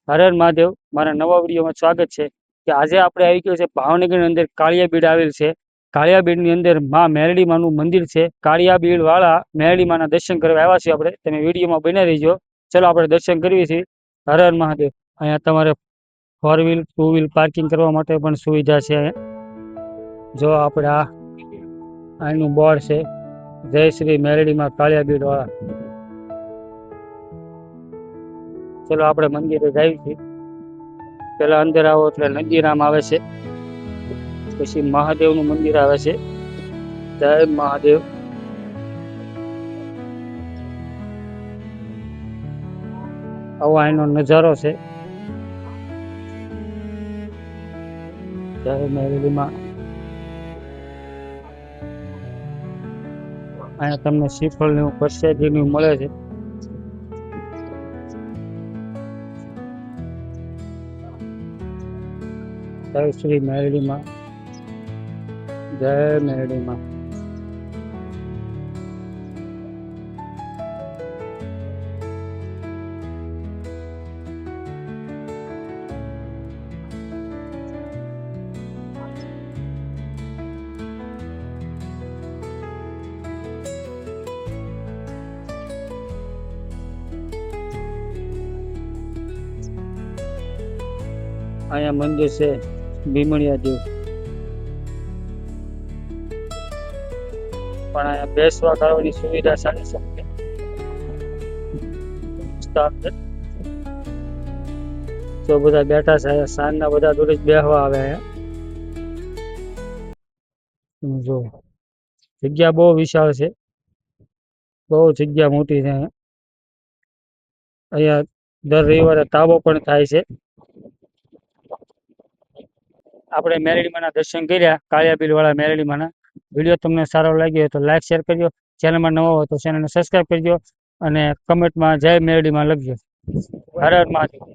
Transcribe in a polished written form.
હર હર મહાદેવ. મારા નવા વિડીયોમાં સ્વાગત છે. કે આજે આપણે આવી ગયો છે ભાવનગરની અંદર કાળિયાબીડ આવેલ છે. કાળિયાબીડની અંદર માં મેરડીમાનું મંદિર છે. કાળિયાબીડ વાળા મેરડીમાના દર્શન કરવા આવ્યા છીએ આપણે. તમે વિડીયોમાં બની રહીજો. ચલો આપણે દર્શન કરીએ છીએ. હર હર મહાદેવ. અહીંયા તમારે 4 વ્હીલ 2 વ્હીલ પાર્કિંગ કરવા માટે પણ સુવિધા છે. જો આપણે આનું બોર્ડ છે, જય શ્રી મેરડીમાં કાળિયાબીડ વાળા. ચલો આપણે મંદિરે જઈએ છીએ. પેલા અંદર આવો એટલે નંદીરામ આવે છે, પછી મહાદેવ નું મંદિર આવે છે. જય મહાદેવ. આવો એનો નજારો છે. જય મેરડીમાં. અહીંયા તમને શ્રીફળ ને પ્રસાદી નું મળે છે. જય શ્રી મેરડીમાં. જય મેરડીમાં. અહીંયા મંદિર છે ભીમણિયા દેવ. પણ અહીંયા બેસવા કરવાની સુવિધા સારી છે. તો બધા બેઠા છે. સાંજના બધા દૂર બેસવા આવે. જો જગ્યા બહુ વિશાળ છે, બહુ જગ્યા મોટી છે. અહીંયા દર રવિવારે તાબો પણ થાય છે. આપણે મેરડીમાના દર્શન કર્યા, કાળિયાબીડ વાળા મેરડીમાના. વિડીયો તમને સારો લાગ્યો હોય તો લાઈક શેર કરજો. ચેનલમાં નવો હોય તો ચેનલને સબસ્ક્રાઈબ કરજો અને કમેન્ટમાં જય મેરડીમાં લખજો. હર હર મહાદેવ.